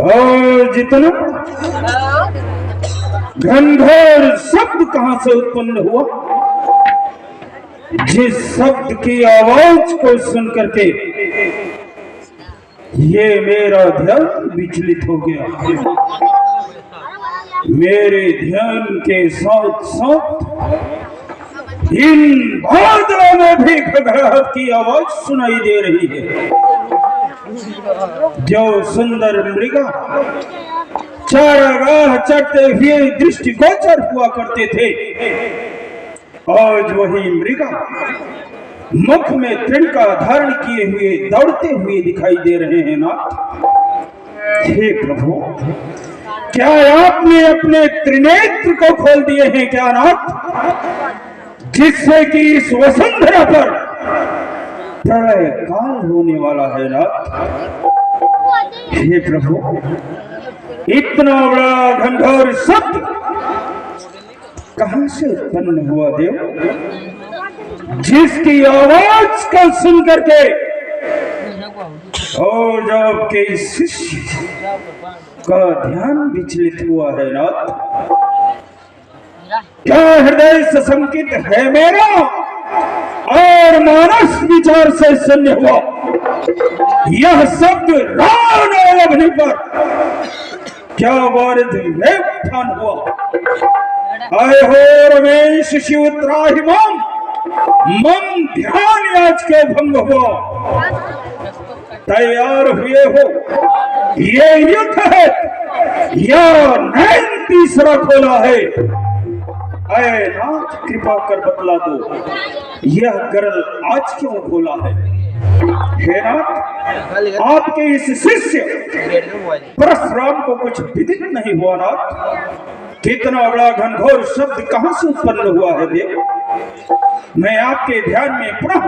और जितना घनघोर शब्द कहां से उत्पन्न हुआ, जिस शब्द की आवाज को सुन करके ये मेरा ध्यान विचलित हो गया। मेरे ध्यान के साथ साथ इन बादलों में भी घबराहट की आवाज सुनाई दे रही है। जो सुंदर मृगा चारागाह चढ़ते हुए दृष्टिगोचर हुआ करते थे, आज वही मृगा मुख में तृणिका धारण किए हुए दौड़ते हुए दिखाई दे रहे हैं। नाथ, हे प्रभु, क्या आपने अपने त्रिनेत्र को खोल दिए हैं क्या नाथ, जिससे कि इस वसुंधरा पर प्रलय काल होने वाला है नाथ। हे प्रभु, इतना बड़ा घनघोर शब्द कहां से उत्पन्न हुआ देव, जिसकी आवाज को सुन करके और जब के शिष्य का ध्यान विचलित हुआ है नाथ। क्या हृदय सशंकित है मेरा और मानस विचार से शून्य हुआ यह शब्द रावण अवधि पर क्या वारिद में उत्थान हुआ। आए हो रमेश शिव त्राहिमाम, मन ध्यान आज के भंग हुआ। तैयार हुए हो, ये युद्ध है या नैन तीसरा खोला है। अय नाथ, कृपा कर बतला दो, यह गरल आज क्यों खोला है। हे नाथ, आपके इस शिष्य परशुराम को कुछ विदित नहीं हुआ नाथ। कितना बड़ा घनघोर शब्द कहां से उत्पन्न हुआ है देव। मैं आपके ध्यान में पुनः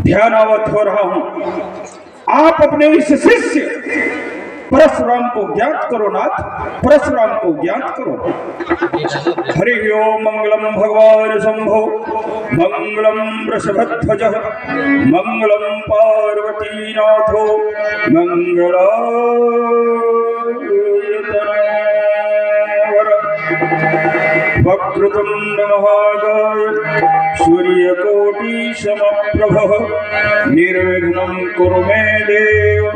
ध्यानावत हो रहा हूं। आप अपने इस शिष्य परशुराम को ज्ञात करो नाथ, परशुराम को ज्ञात करो। हरि ओम मंगलम भगवान शंभो, मंगलम वृषभध्वज, मंगलम पार्वती नाथो, मंगलाय वक्रतुंड महाकाय, सूर्यकोटि समप्रभ, निर्विघ्नं कुरु मे देव।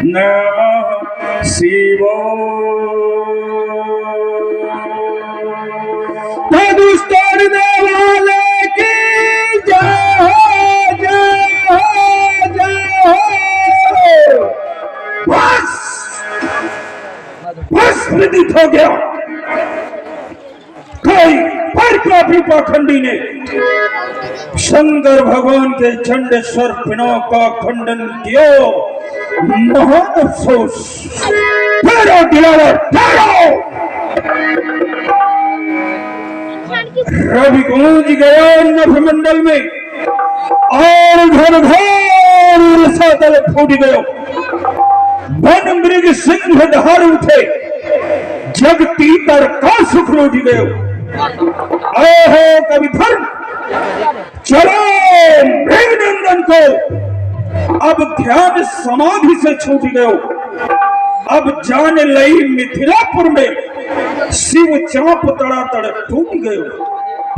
नमः शिवाय। दुष्टों देवालय की जय जय जय। बस विदित हो गया, कोई पर का भी पाखंडी ने शंकर भगवान के चंड सर्पिणों का खंडन किया। महान अफसोस। ठहरो दिलावर, ठहरो। रवि गूंज गया नभमंडल में और घनघोर रसातल फूट गयो। वन मृग सिंह दहाड़ उठे, जग तीतर का सुख लूट गयो। आए हो कवि धर्म, चलो मृगनंदन को अब ध्यान समाधि से छूट गयो। अब जान लई मिथिलापुर में शिव चाप तड़ातड़ टूट गयो।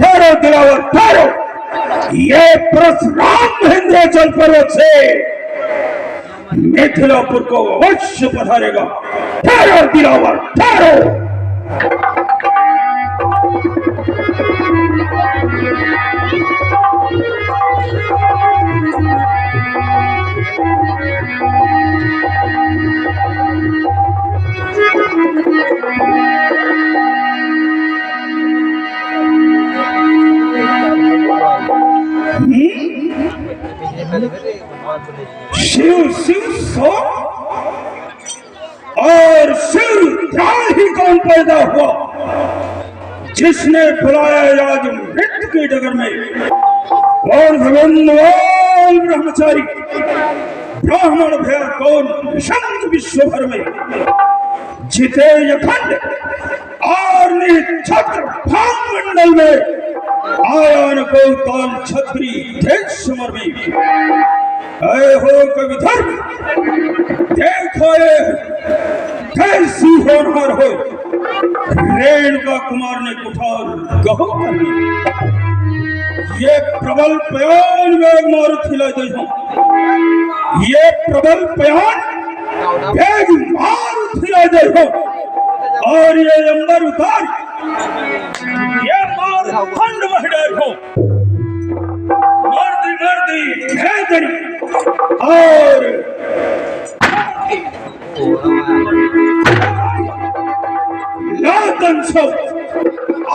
ठहरो दिलावर, ठहरो। ये परशुराम महेंद्राचल पर्वत से मिथिलापुर को अवश्य पधारेगा। ठहरो दिलावर, ठहरो। और शिवद्रोही कौन पैदा हुआ जिसने बुलाया आज मृत्यु की डगर में? और भगवान ब्रह्मचारी ब्राह्मण भया कौन निशंक विश्व भर में? जिते यखंड और निछत्र भागमंडल में आया न को काल छत्री देश समर में। आए हो कवि धर्म देखो कैसी होनहार हो रेणुका कुमार ने कुठार गहो कर ली। ये प्रबल पयान वेग मार खिला दे हूं, ये प्रबल पयान वेग मार खिला दे हूं और ये अंबर उतार ये मार खंड बहडर हो मर्दी भेदरी और लातन सो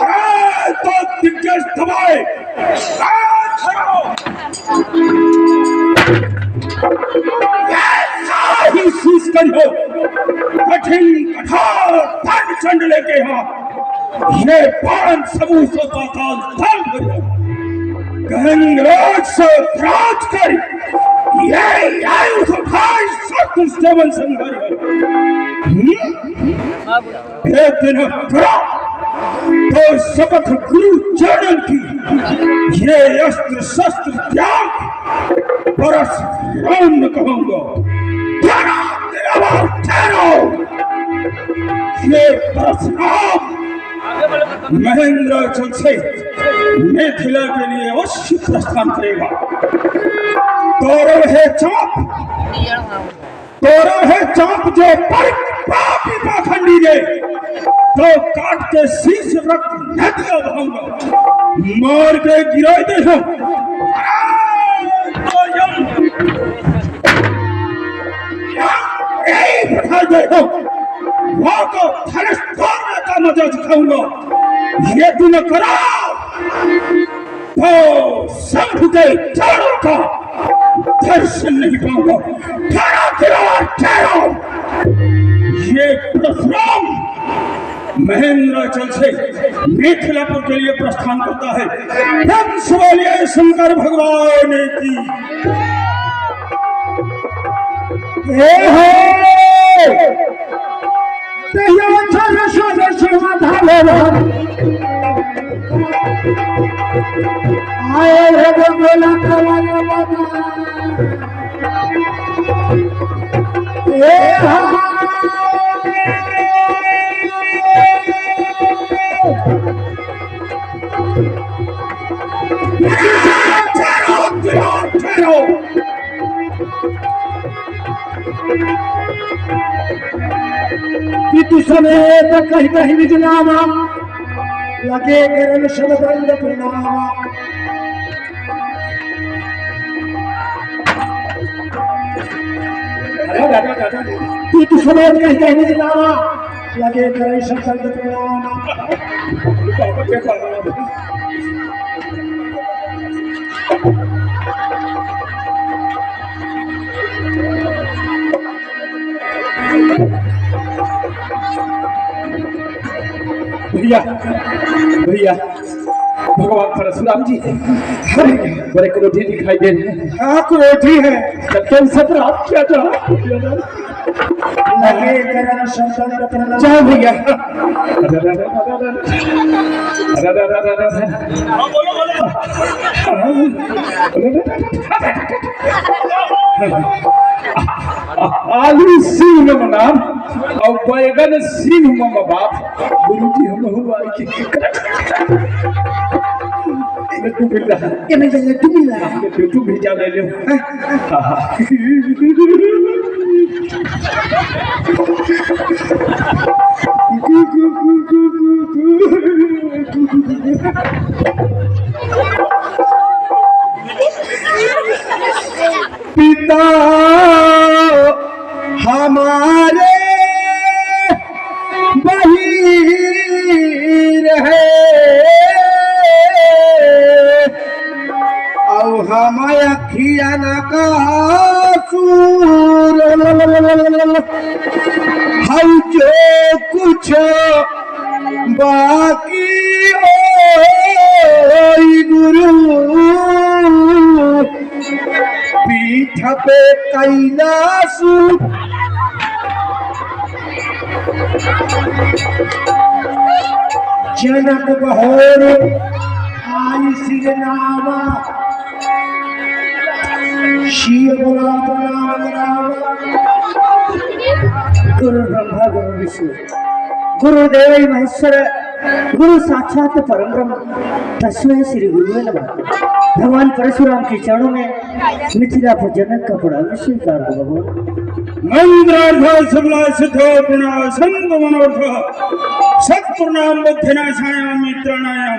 अरे तो दिग्गज दबाए ही शीश करो कठिन कठोर धन चंड लेके ये पान सबूत से पाताल तल करो गहनराज से प्राज कर ये आयुध उठाए सत्य सेवन संघर्ष एक दिन करो तो शपथ गुरु चरण की ये अस्त्र शस्त्र त्याग परस राम कहूंगा ये परशुराम महेंद्राचल से मिथिला के लिए अवश्य प्रस्थान करेगा। कौरव है चाप जो पापी पाखंडी दे तो काट के शीश रक्त नदियां बहाऊंगा मार के गिरा दे हो को धनुष तोड़ने का मजा दिखाऊंगा। ये दिन करो तो शंख के चारों का दर्शन नहीं पाऊंगा। ठहरो ये परशुराम महेंद्राचल से मिथिलापुर के लिए प्रस्थान करता है। वंश वाले शंकर भगवान की तू समेत कहीं कहीं विजनामा लगे करन शब्द प्रणामा। तू समेत कहीं कहीं विजनामा लगे करन शब्द प्रणामा। भैया भैया भगवान परशुराम जी बड़े क्रोधी दिखाई दे रहे हैं। हाँ क्रोधी है तो सत्र आप क्या जाओ भैया। आलू सिंह मम नाम और बैगन सिंह मम बाप। गुरु जी हम हुआ तू मिल रहा तू भी जा ले लो। पिता हमारे बही रहे और हम अखियान का सूर हम जो कुछ बाकी गुरु पीठ पे कैलाश जनक बहोर आई सिर नामा शिव बोला प्रणाम। गुरु ब्रह्मा गुरु विष्णु गुरुदेव महेश्वर गुरु साक्षात परम ब्रह्म तस्मै श्री गुरुवे नमः। भगवान परशुराम के चरणों में मिथिला पर जनक का प्रणाम स्वीकार हो। भगवान मंद्रार्थ सबला सिद्धो पुनः संग मनोर्थ सत्प्रणाम बुद्धिनाशायां मित्राणायां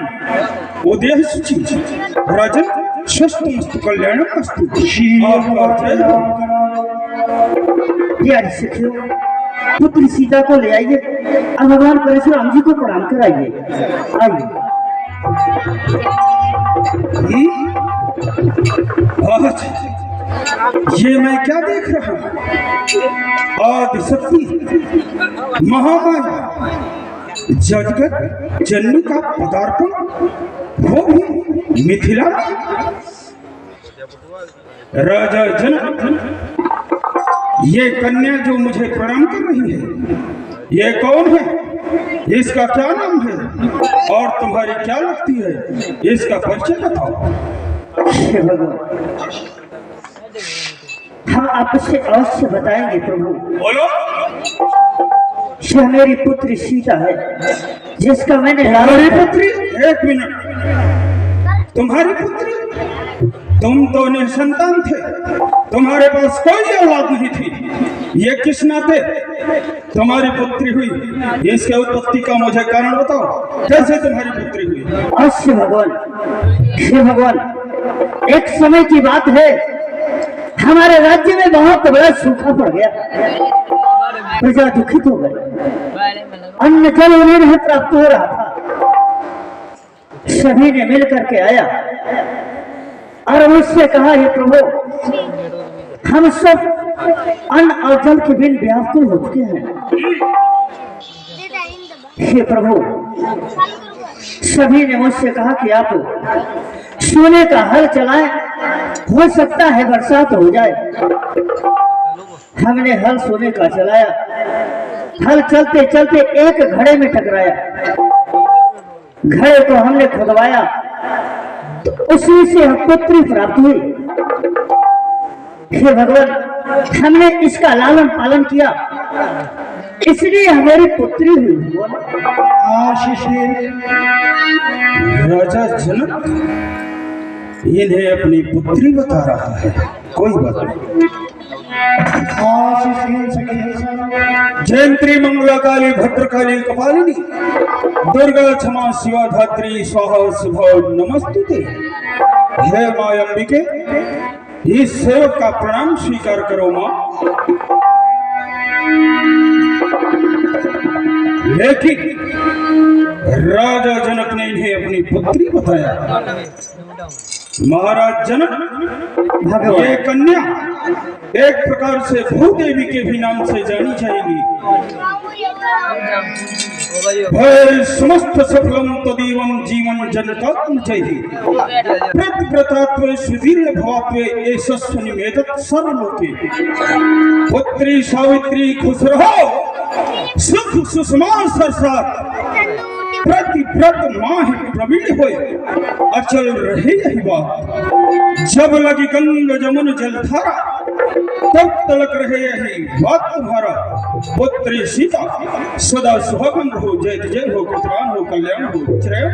उदय सुचि राजन स्वस्थमस्तु कल्याणमस्तु। प्यारे सखियों, पुत्री सीता को ले आइए और भगवान परशुराम जी को प्रणाम कराइए। आइए। ये मैं क्या देख रहा हूँ? आदिशक्ति महामाया जगत जननी का पदार्पण, वो भी मिथिला में। राजा जनक, ये कन्या जो मुझे प्रणाम कर रही है, ये कौन है? इसका क्या नाम है और तुम्हारी क्या लगती है? इसका परिचय बताओ। हम आपसे अवश्य बताएंगे प्रभु। बोलो। यह मेरी पुत्री सीता है, जिसका मैंने तुम्हारी पुत्री? एक मिनट, तुम्हारी पुत्री? तुम तो निसंतान थे, तुम्हारे पास कोई औलाद नहीं थी। ये किस नाते तुम्हारी पुत्री हुई? इसके उत्पत्ति का मुझे कारण बताओ, कैसे तुम्हारी पुत्री हुई? अवश्य भगवान, हे भगवान, एक समय की बात है, हमारे राज्य में बहुत बड़ा सूखा पड़ गया, प्रजा दुखित हो गई, अन्न जल उन्हें नहीं प्राप्त हो रहा था। सभी ने मिल करके आया और मुझसे कहा, हे प्रभु, हम सब अन्न और जल के बिन व्याकुल हो चुके हैं। हे प्रभु, सभी ने मुझसे कहा कि आप सोने का हल चलाएं, हो सकता है बरसात हो जाए। हमने हल सोने का चलाया, हल चलते चलते एक घड़े में टकराया, घड़े को हमने खुदवाया, उसी से पुत्री प्राप्त हुई। हे भगवान, हमने इसका लालन पालन किया, इसलिए हमारी पुत्री हुई। राजा जनक इन्हें अपनी पुत्री बता रहा है, कोई बात नहीं। जयंत्री मंगला काली भद्रकाली कपालिनी दुर्गा क्षमा शिवा धात्री स्वाहा शुभो नमस्तुते। हे मां अंबिके, इस सेवक का प्रणाम स्वीकार करो मां। लेकिन राजा जनक ने इन्हें अपनी पुत्री बताया। महाराज जनक, ये कन्या एक प्रकार से भूदेवी के भी नाम से जानी जाएगी। समस्त सफलम तदीवं जीवन जनकात्म चाहिए प्रतिव्रतात्व सुदीर्घ भवात्व यशस्वनि मेदत सर्वलोके। पुत्री सावित्री खुश रहो, सुख सुषमा सरसात, प्रतिव्रत माह प्रवीण होए, अचल रहे यही बात। जब लगी गंग जमुन जलधारा, तब तलक रहे यही बात तुम्हारा। पुत्री सीता सदा सुहागन हो, जय जय हो, कृतवान हो, कल्याण हो, श्रेय।